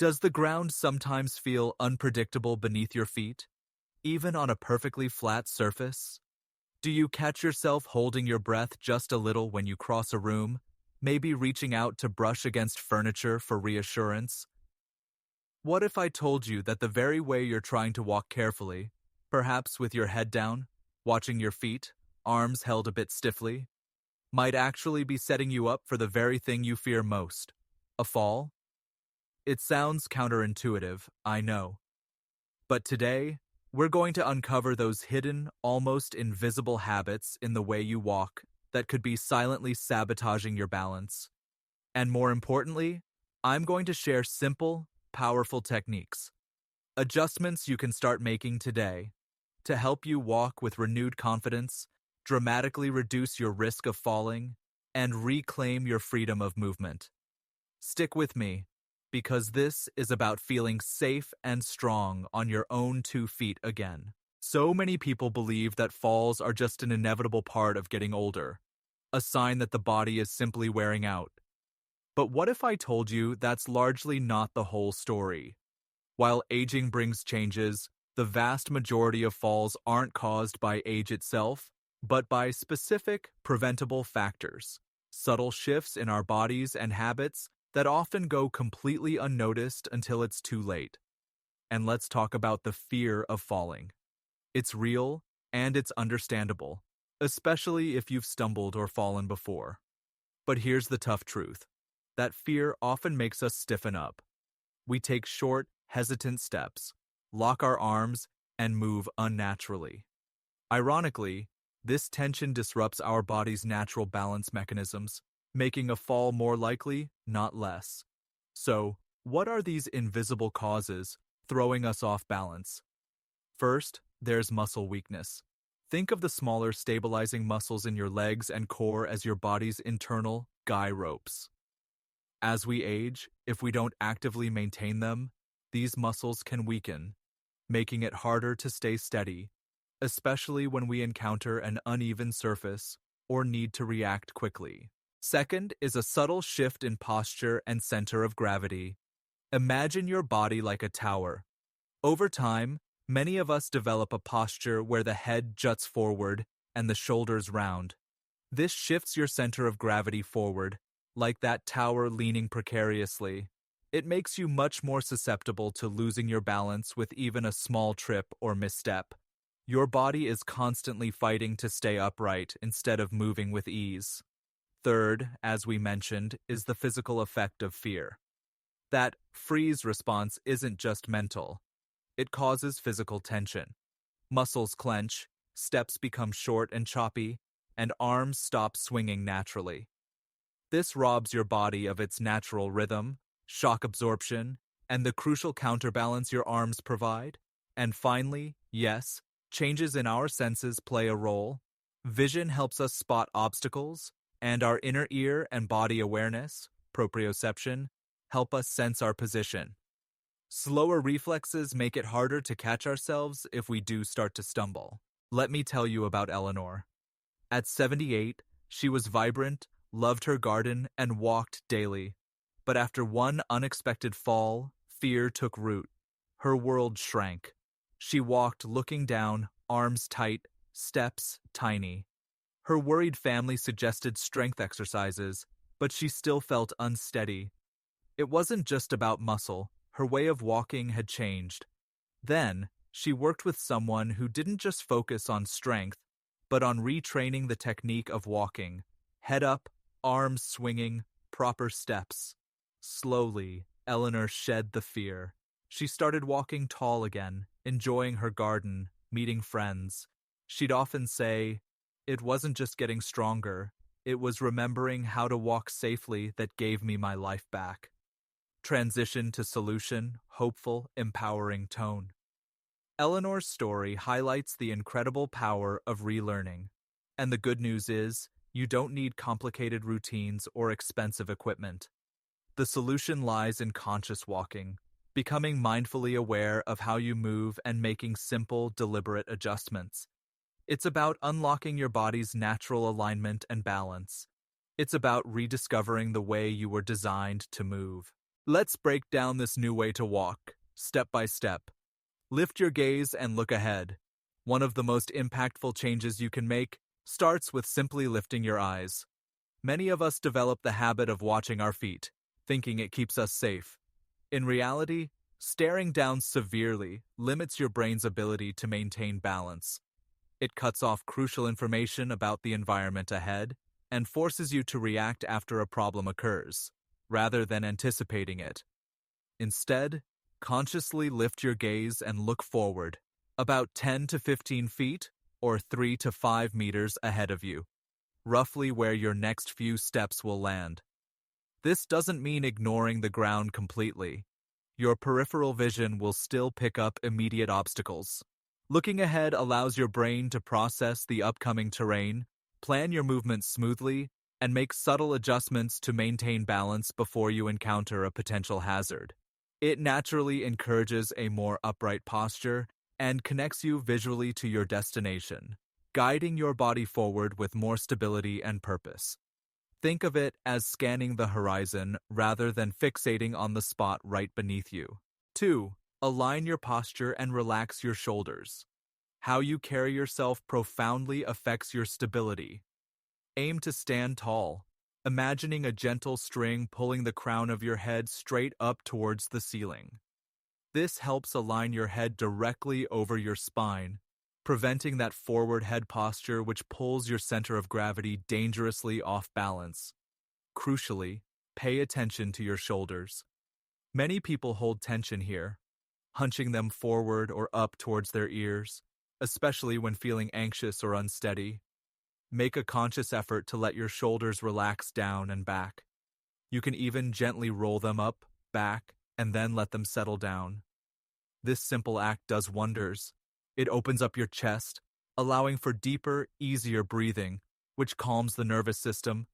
Does the ground sometimes feel unpredictable beneath your feet, even on a perfectly flat surface? Do you catch yourself holding your breath just a little when you cross a room, maybe reaching out to brush against furniture for reassurance? What if I told you that the very way you're trying to walk carefully, perhaps with your head down, watching your feet, arms held a bit stiffly, might actually be setting you up for the very thing you fear most, a fall? It sounds counterintuitive, I know. But today, we're going to uncover those hidden, almost invisible habits in the way you walk that could be silently sabotaging your balance. And more importantly, I'm going to share simple, powerful techniques, adjustments you can start making today to help you walk with renewed confidence, dramatically reduce your risk of falling, and reclaim your freedom of movement. Stick with me, because this is about feeling safe and strong on your own 2 feet again. So many people believe that falls are just an inevitable part of getting older, a sign that the body is simply wearing out. But what if I told you that's largely not the whole story? While aging brings changes, the vast majority of falls aren't caused by age itself, but by specific, preventable factors, subtle shifts in our bodies and habits that often go completely unnoticed until it's too late. And let's talk about the fear of falling. It's real and it's understandable, especially if you've stumbled or fallen before. But here's the tough truth. That fear often makes us stiffen up. We take short, hesitant steps, lock our arms, and move unnaturally. Ironically, this tension disrupts our body's natural balance mechanisms, making a fall more likely, not less. So, what are these invisible causes throwing us off balance? First, there's muscle weakness. Think of the smaller stabilizing muscles in your legs and core as your body's internal guy ropes. As we age, if we don't actively maintain them, these muscles can weaken, making it harder to stay steady, especially when we encounter an uneven surface or need to react quickly. Second is a subtle shift in posture and center of gravity. Imagine your body like a tower. Over time, many of us develop a posture where the head juts forward and the shoulders round. This shifts your center of gravity forward, like that tower leaning precariously. It makes you much more susceptible to losing your balance with even a small trip or misstep. Your body is constantly fighting to stay upright instead of moving with ease. Third, as we mentioned, is the physical effect of fear. That freeze response isn't just mental. It causes physical tension. Muscles clench, steps become short and choppy, and arms stop swinging naturally. This robs your body of its natural rhythm, shock absorption, and the crucial counterbalance your arms provide. And finally, yes, changes in our senses play a role. Vision helps us spot obstacles, and our inner ear and body awareness, proprioception, help us sense our position. Slower reflexes make it harder to catch ourselves if we do start to stumble. Let me tell you about Eleanor. At 78, she was vibrant, loved her garden, and walked daily. But after one unexpected fall, fear took root. Her world shrank. She walked looking down, arms tight, steps tiny. Her worried family suggested strength exercises, but she still felt unsteady. It wasn't just about muscle. Her way of walking had changed. Then, she worked with someone who didn't just focus on strength, but on retraining the technique of walking. Head up, arms swinging, proper steps. Slowly, Eleanor shed the fear. She started walking tall again, enjoying her garden, meeting friends. She'd often say, "It wasn't just getting stronger, it was remembering how to walk safely that gave me my life back." Transition to solution, hopeful, empowering tone. Eleanor's story highlights the incredible power of relearning. And the good news is, you don't need complicated routines or expensive equipment. The solution lies in conscious walking, becoming mindfully aware of how you move and making simple, deliberate adjustments. It's about unlocking your body's natural alignment and balance. It's about rediscovering the way you were designed to move. Let's break down this new way to walk, step by step. Lift your gaze and look ahead. One of the most impactful changes you can make starts with simply lifting your eyes. Many of us develop the habit of watching our feet, thinking it keeps us safe. In reality, staring down severely limits your brain's ability to maintain balance. It cuts off crucial information about the environment ahead and forces you to react after a problem occurs, rather than anticipating it. Instead, consciously lift your gaze and look forward, about 10 to 15 feet or 3 to 5 meters ahead of you, roughly where your next few steps will land. This doesn't mean ignoring the ground completely. Your peripheral vision will still pick up immediate obstacles. Looking ahead allows your brain to process the upcoming terrain, plan your movements smoothly, and make subtle adjustments to maintain balance before you encounter a potential hazard. It naturally encourages a more upright posture and connects you visually to your destination, guiding your body forward with more stability and purpose. Think of it as scanning the horizon rather than fixating on the spot right beneath you. 2. Align your posture and relax your shoulders. How you carry yourself profoundly affects your stability. Aim to stand tall, imagining a gentle string pulling the crown of your head straight up towards the ceiling. This helps align your head directly over your spine, preventing that forward head posture which pulls your center of gravity dangerously off balance. Crucially, pay attention to your shoulders. Many people hold tension here, hunching them forward or up towards their ears, especially when feeling anxious or unsteady. Make a conscious effort to let your shoulders relax down and back. You can even gently roll them up, back, and then let them settle down. This simple act does wonders. It opens up your chest, allowing for deeper, easier breathing, which calms the nervous system,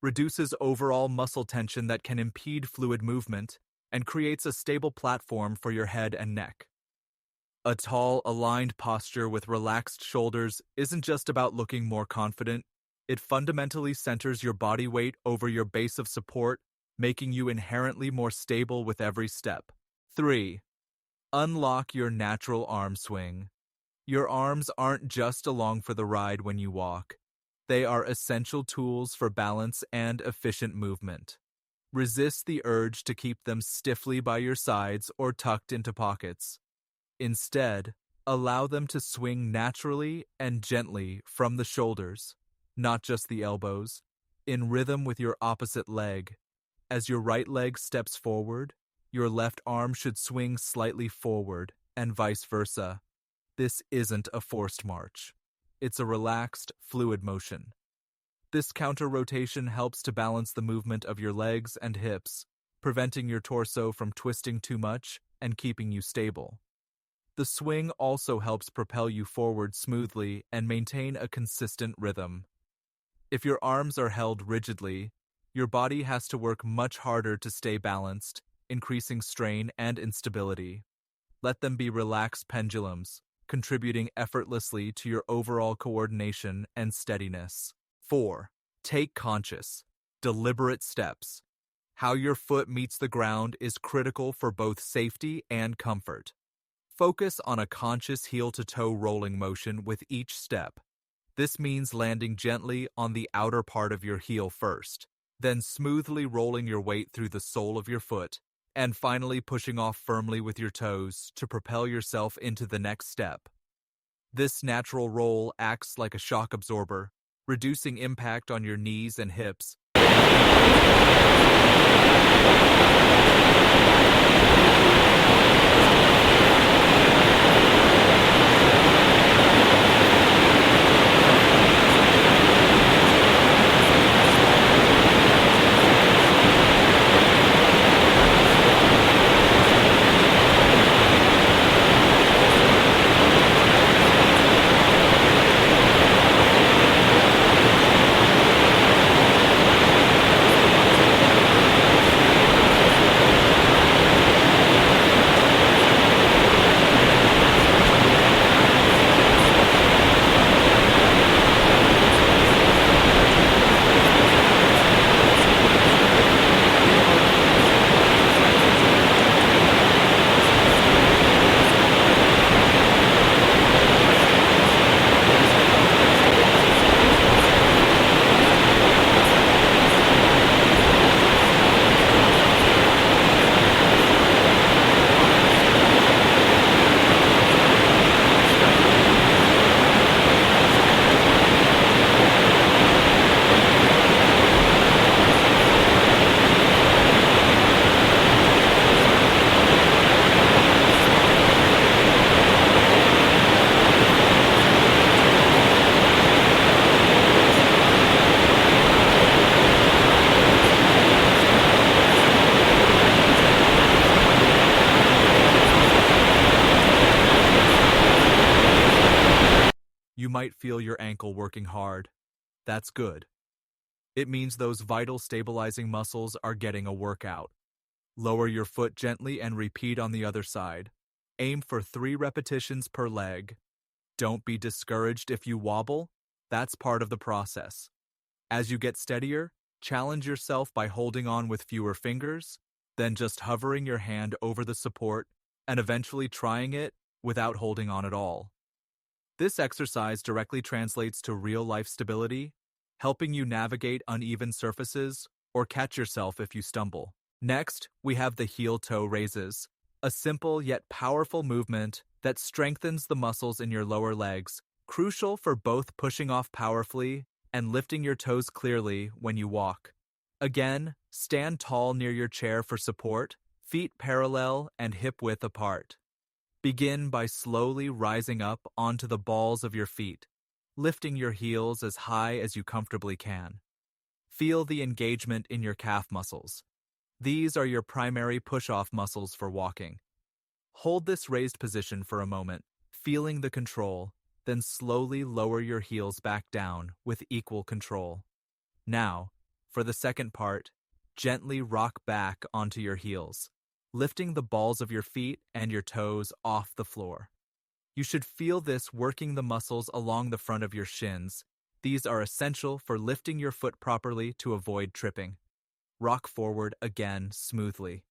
reduces overall muscle tension that can impede fluid movement, and creates a stable platform for your head and neck. A tall, aligned posture with relaxed shoulders isn't just about looking more confident. It fundamentally centers your body weight over your base of support, making you inherently more stable with every step. 3. Unlock your natural arm swing. Your arms aren't just along for the ride when you walk. They are essential tools for balance and efficient movement. Resist the urge to keep them stiffly by your sides or tucked into pockets. Instead, allow them to swing naturally and gently from the shoulders, not just the elbows, in rhythm with your opposite leg. As your right leg steps forward, your left arm should swing slightly forward, and vice versa. This isn't a forced march. It's a relaxed, fluid motion. This counter-rotation helps to balance the movement of your legs and hips, preventing your torso from twisting too much and keeping you stable. The swing also helps propel you forward smoothly and maintain a consistent rhythm. If your arms are held rigidly, your body has to work much harder to stay balanced, increasing strain and instability. Let them be relaxed pendulums, contributing effortlessly to your overall coordination and steadiness. 4. Take conscious, deliberate steps. How your foot meets the ground is critical for both safety and comfort. Focus on a conscious heel-to-toe rolling motion with each step. This means landing gently on the outer part of your heel first, then smoothly rolling your weight through the sole of your foot, and finally pushing off firmly with your toes to propel yourself into the next step. This natural roll acts like a shock absorber, reducing impact on your knees and hips. You might feel your ankle working hard. That's good. It means those vital stabilizing muscles are getting a workout. Lower your foot gently and repeat on the other side. Aim for 3 repetitions per leg. Don't be discouraged if you wobble. That's part of the process. As you get steadier, challenge yourself by holding on with fewer fingers, then just hovering your hand over the support, and eventually trying it without holding on at all. This exercise directly translates to real-life stability, helping you navigate uneven surfaces or catch yourself if you stumble. Next, we have the heel-toe raises, a simple yet powerful movement that strengthens the muscles in your lower legs, crucial for both pushing off powerfully and lifting your toes clearly when you walk. Again, stand tall near your chair for support, feet parallel and hip-width apart. Begin by slowly rising up onto the balls of your feet, lifting your heels as high as you comfortably can. Feel the engagement in your calf muscles. These are your primary push-off muscles for walking. Hold this raised position for a moment, feeling the control, then slowly lower your heels back down with equal control. Now, for the second part, gently rock back onto your heels, lifting the balls of your feet and your toes off the floor. You should feel this working the muscles along the front of your shins. These are essential for lifting your foot properly to avoid tripping. Rock forward again smoothly.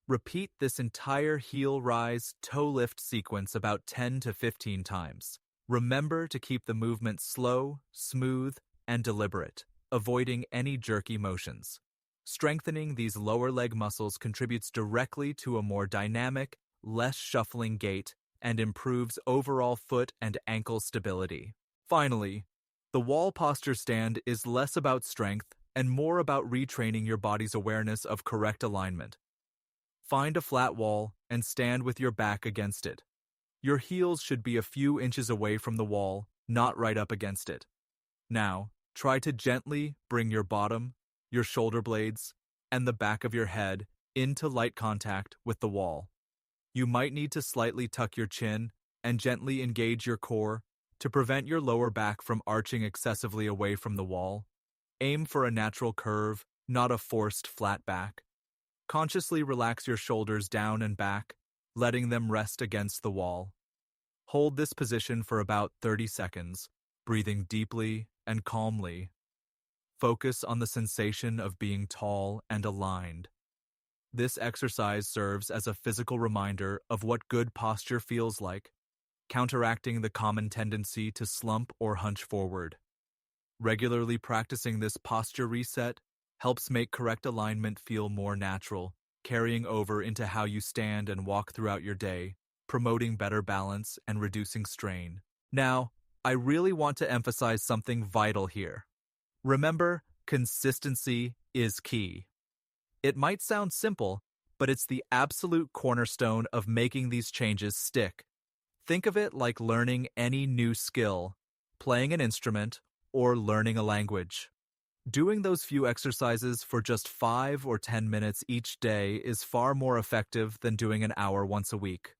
Repeat this entire heel rise, toe lift sequence about 10 to 15 times. Remember to keep the movement slow, smooth, and deliberate, avoiding any jerky motions. Strengthening these lower leg muscles contributes directly to a more dynamic, less shuffling gait and improves overall foot and ankle stability. Finally, the wall posture stand is less about strength and more about retraining your body's awareness of correct alignment. Find a flat wall and stand with your back against it. Your heels should be a few inches away from the wall, not right up against it. Now, try to gently bring your bottom, your shoulder blades, and the back of your head into light contact with the wall. You might need to slightly tuck your chin and gently engage your core to prevent your lower back from arching excessively away from the wall. Aim for a natural curve, not a forced flat back. Consciously relax your shoulders down and back, letting them rest against the wall. Hold this position for about 30 seconds, breathing deeply and calmly. Focus on the sensation of being tall and aligned. This exercise serves as a physical reminder of what good posture feels like, counteracting the common tendency to slump or hunch forward. Regularly practicing this posture reset helps make correct alignment feel more natural, carrying over into how you stand and walk throughout your day, promoting better balance and reducing strain. Now, I really want to emphasize something vital here. Remember, consistency is key. It might sound simple, but it's the absolute cornerstone of making these changes stick. Think of it like learning any new skill, playing an instrument, or learning a language. Doing those few exercises for just 5 or 10 minutes each day is far more effective than doing an hour once a week.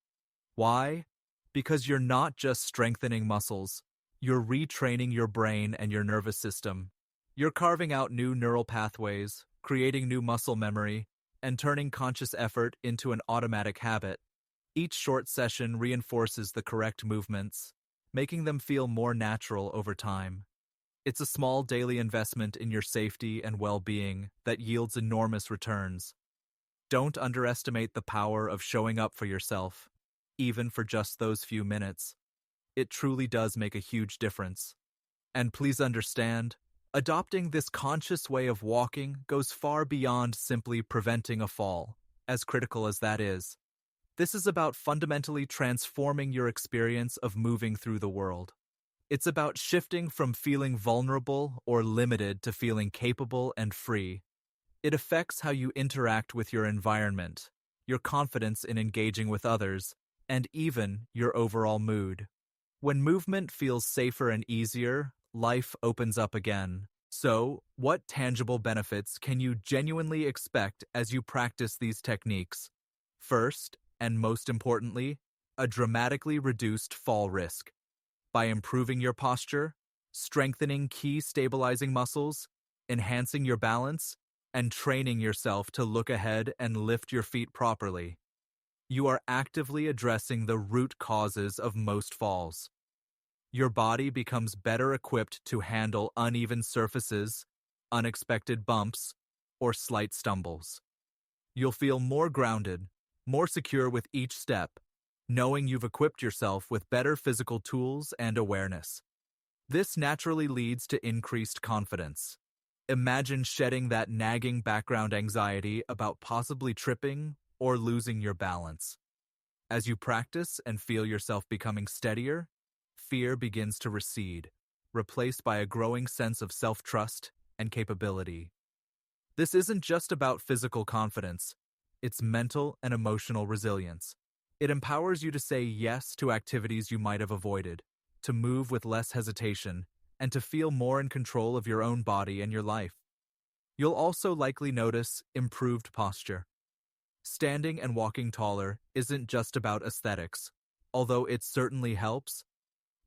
Why? Because you're not just strengthening muscles, you're retraining your brain and your nervous system. You're carving out new neural pathways, creating new muscle memory, and turning conscious effort into an automatic habit. Each short session reinforces the correct movements, making them feel more natural over time. It's a small daily investment in your safety and well-being that yields enormous returns. Don't underestimate the power of showing up for yourself, even for just those few minutes. It truly does make a huge difference. And please understand, adopting this conscious way of walking goes far beyond simply preventing a fall, as critical as that is. This is about fundamentally transforming your experience of moving through the world. It's about shifting from feeling vulnerable or limited to feeling capable and free. It affects how you interact with your environment, your confidence in engaging with others, and even your overall mood. When movement feels safer and easier, life opens up again. So, what tangible benefits can you genuinely expect as you practice these techniques? First, and most importantly, a dramatically reduced fall risk. by improving your posture, strengthening key stabilizing muscles, enhancing your balance, and training yourself to look ahead and lift your feet properly. You are actively addressing the root causes of most falls. Your body becomes better equipped to handle uneven surfaces, unexpected bumps, or slight stumbles. You'll feel more grounded, more secure with each step, knowing you've equipped yourself with better physical tools and awareness. This naturally leads to increased confidence. Imagine shedding that nagging background anxiety about possibly tripping or losing your balance. As you practice and feel yourself becoming steadier, fear begins to recede, replaced by a growing sense of self-trust and capability. This isn't just about physical confidence, it's mental and emotional resilience. It empowers you to say yes to activities you might have avoided, to move with less hesitation, and to feel more in control of your own body and your life. You'll also likely notice improved posture. Standing and walking taller isn't just about aesthetics. Although it certainly helps,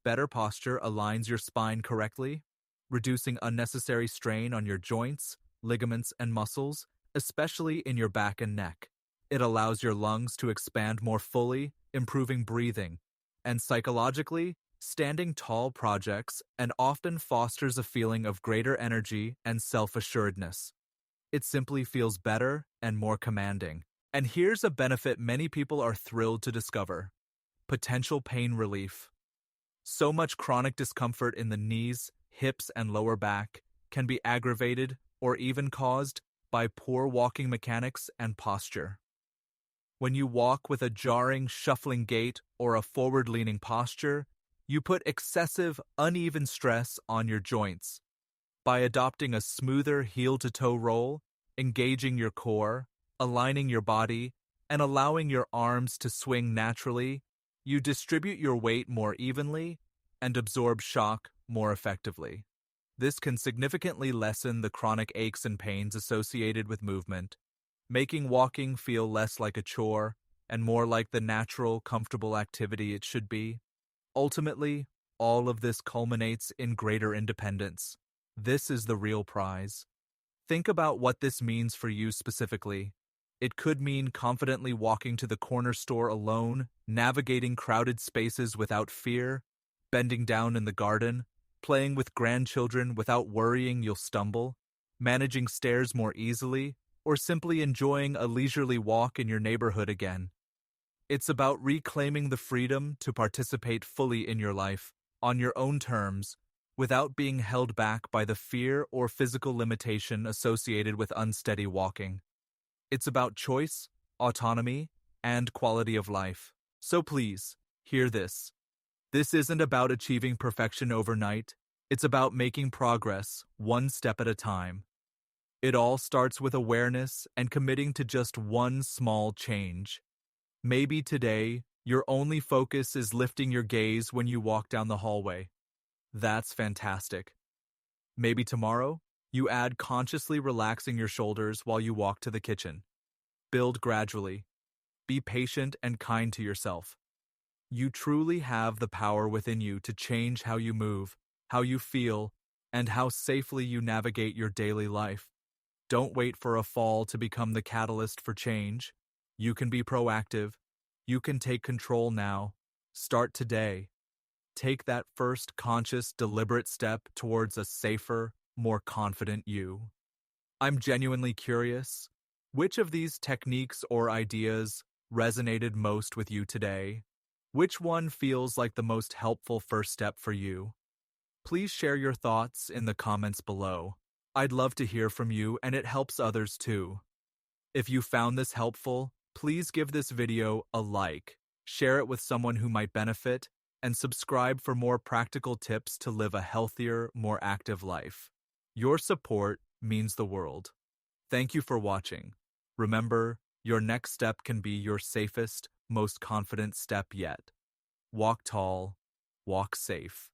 better posture aligns your spine correctly, reducing unnecessary strain on your joints, ligaments, and muscles, especially in your back and neck. It allows your lungs to expand more fully, improving breathing. And psychologically, standing tall projects and often fosters a feeling of greater energy and self-assuredness. It simply feels better and more commanding. And here's a benefit many people are thrilled to discover: potential pain relief. So much chronic discomfort in the knees, hips, and lower back can be aggravated or even caused by poor walking mechanics and posture. When you walk with a jarring, shuffling gait or a forward-leaning posture, you put excessive, uneven stress on your joints. By adopting a smoother heel-to-toe roll, engaging your core, aligning your body, and allowing your arms to swing naturally, you distribute your weight more evenly and absorb shock more effectively. This can significantly lessen the chronic aches and pains associated with movement, making walking feel less like a chore and more like the natural, comfortable activity it should be. Ultimately, all of this culminates in greater independence. This is the real prize. Think about what this means for you specifically. It could mean confidently walking to the corner store alone, navigating crowded spaces without fear, bending down in the garden, playing with grandchildren without worrying you'll stumble, managing stairs more easily, or simply enjoying a leisurely walk in your neighborhood again. It's about reclaiming the freedom to participate fully in your life, on your own terms, without being held back by the fear or physical limitation associated with unsteady walking. It's about choice, autonomy, and quality of life. So please, hear this. This isn't about achieving perfection overnight. It's about making progress, one step at a time. It all starts with awareness and committing to just one small change. Maybe today, your only focus is lifting your gaze when you walk down the hallway. That's fantastic. Maybe tomorrow, you add consciously relaxing your shoulders while you walk to the kitchen. Build gradually. Be patient and kind to yourself. You truly have the power within you to change how you move, how you feel, and how safely you navigate your daily life. Don't wait for a fall to become the catalyst for change. You can be proactive. You can take control now. Start today. Take that first conscious, deliberate step towards a safer, more confident you. I'm genuinely curious. Which of these techniques or ideas resonated most with you today? Which one feels like the most helpful first step for you? Please share your thoughts in the comments below. I'd love to hear from you, and it helps others too. If you found this helpful, please give this video a like, share it with someone who might benefit, and subscribe for more practical tips to live a healthier, more active life. Your support means the world. Thank you for watching. Remember, your next step can be your safest, most confident step yet. Walk tall, walk safe.